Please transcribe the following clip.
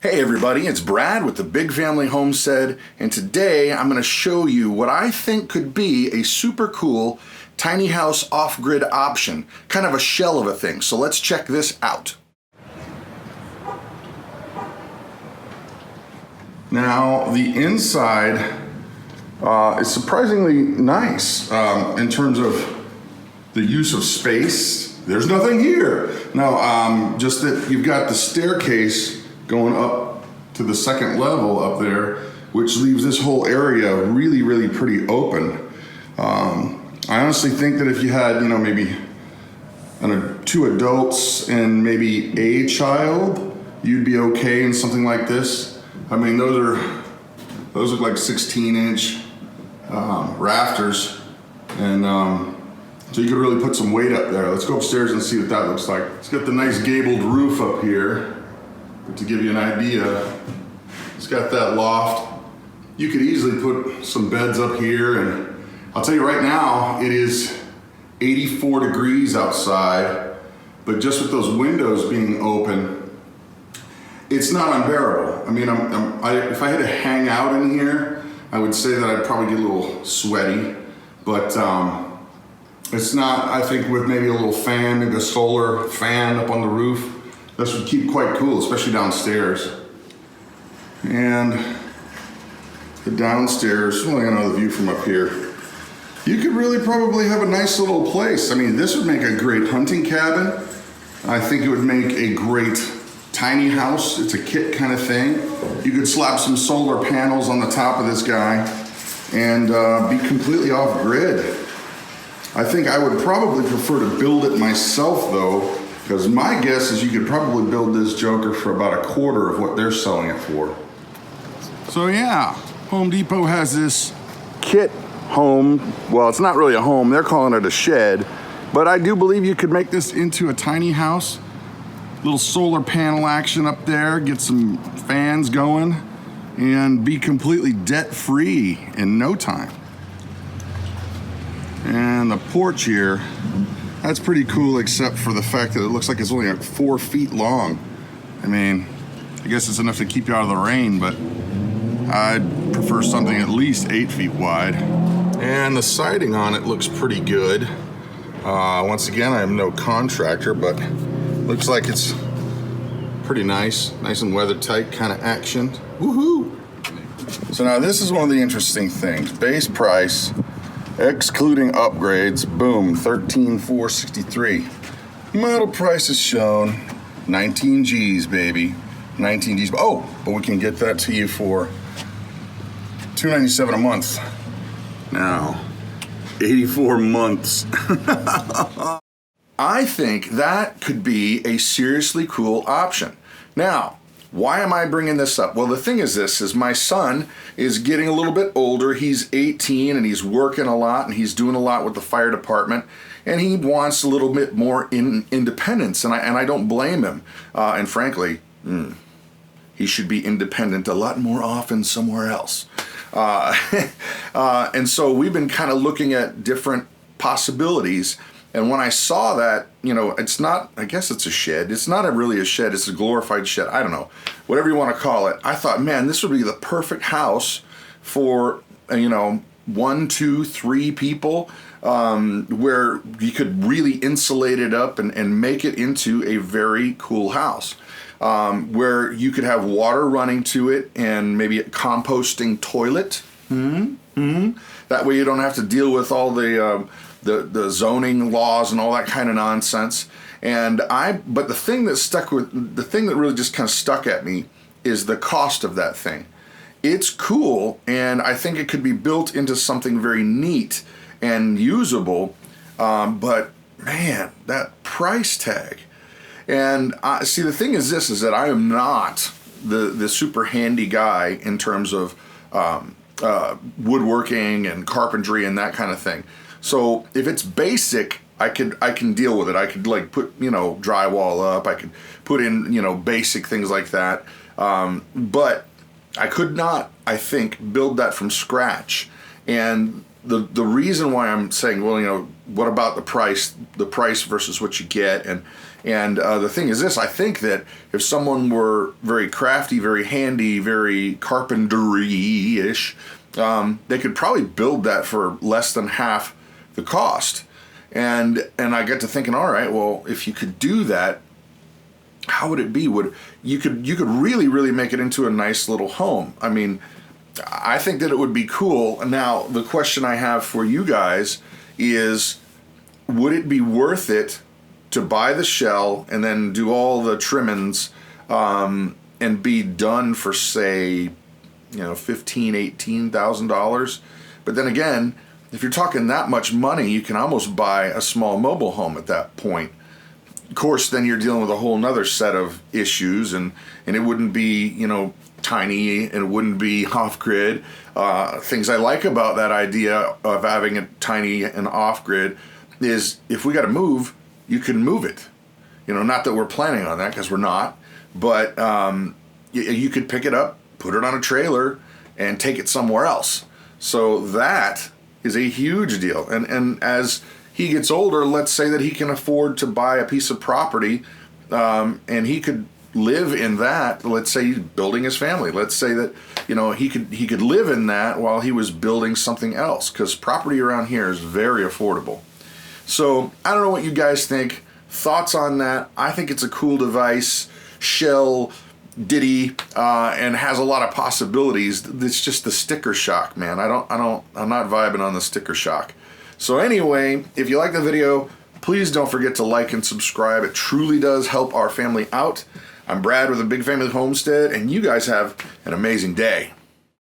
Hey everybody, it's Brad with the Big Family Homestead, and today I'm going to show you what I think could be a super cool tiny house off-grid option, kind of a shell of a thing. So let's check this out. Now the inside is surprisingly nice in terms of the use of space. There's nothing here. No, just that you've got the staircase going up to the second level up there, which leaves this whole area really pretty open. I honestly think that if you had, maybe two adults and maybe a child, you'd be okay in something like this. I mean, those look like 16-inch rafters, and so you could really put some weight up there. Let's go upstairs and see what that looks like. It's got the nice gabled roof up here. But to give you an idea, it's got that loft. You could easily put some beds up here, and I'll tell you right now, it is 84 degrees outside, but just with those windows being open, it's not unbearable. I mean, if I had to hang out in here, I would say that I'd probably get a little sweaty, but it's not. I think with maybe a little fan, maybe a solar fan up on the roof, this would keep quite cool, especially downstairs. And the downstairs, well, the view from up here. You could really probably have a nice little place. I mean, this would make a great hunting cabin. I think it would make a great tiny house. It's a kit kind of thing. You could slap some solar panels on the top of this guy and be completely off grid. I think I would probably prefer to build it myself though, because my guess is you could probably build this joker for about a quarter of what they're selling it for. So yeah, Home Depot has this kit home. Well, it's not really a home, they're calling it a shed, but I do believe you could make this into a tiny house. Little solar panel action up there, get some fans going, and be completely debt-free in no time. And the porch here, that's pretty cool, except for the fact that it looks like it's only like 4 feet long. I mean, I guess it's enough to keep you out of the rain, but I'd prefer something at least 8 feet wide. And the siding on it looks pretty good. Once again, I am no contractor, but looks like it's pretty nice and weather tight kind of action. Woohoo! So now this is one of the interesting things. Base price, excluding upgrades, boom, $13,463. Model price is shown, 19 G's, baby. 19 G's. Oh, but we can get that to you for $297 a month. Now, 84 months. I think that could be a seriously cool option. Now, why am I bringing this up? Well, the thing is this, is my son is getting a little bit older. He's 18 and he's working a lot and he's doing a lot with the fire department, and he wants a little bit more independence, and I don't blame him. And frankly, he should be independent a lot more often somewhere else. And so we've been kind of looking at different possibilities. And when I saw that, it's not, I guess it's a shed. It's not really a shed. It's a glorified shed. I don't know. Whatever you want to call it. I thought, man, this would be the perfect house for, 1, 2, 3 people, where you could really insulate it up and make it into a very cool house. Where you could have water running to it and maybe a composting toilet. That way you don't have to deal with all the zoning laws and all that kind of nonsense. But the thing that really just kind of stuck at me is the cost of that thing. It's cool, and I think it could be built into something very neat and usable, but man, that price tag. And see, the thing is this, is that I am not the super handy guy in terms of woodworking and carpentry and that kind of thing. So if it's basic, I can deal with it. I could put drywall up. I could put in basic things like that. But I could not, I think, build that from scratch. And the reason why I'm saying, well, you know, what about the price versus what you get, and the thing is this: I think that if someone were very crafty, very handy, very carpentry-ish, they could probably build that for less than half the cost. And I get to thinking, all right, well, if you could do that, how would it be? You could really make it into a nice little home. I mean, I think that it would be cool. Now, the question I have for you guys is, would it be worth it to buy the shell and then do all the trimmings and be done for, say, you know, $15,000-$18,000? But then again, if you're talking that much money, you can almost buy a small mobile home at that point. Of course, then you're dealing with a whole nother set of issues, and it wouldn't be, you know, tiny, and it wouldn't be off-grid. Things I like about that idea of having it tiny and off-grid is if we got to move, you can move it. You know, not that we're planning on that, because we're not, but you could pick it up, put it on a trailer, and take it somewhere else. So that is a huge deal. And as he gets older, let's say that he can afford to buy a piece of property, and he could live in that. Let's say he's building his family. Let's say that, you know, he could live in that while he was building something else, because property around here is very affordable. So I don't know what you guys think. Thoughts on that? I think it's a cool device, shell, ditty, and has a lot of possibilities. It's just the sticker shock, man. I'm not vibing on the sticker shock. So anyway, if you like the video, please don't forget to like and subscribe. It truly does help our family out. I'm Brad with the Big Family Homestead, and you guys have an amazing day.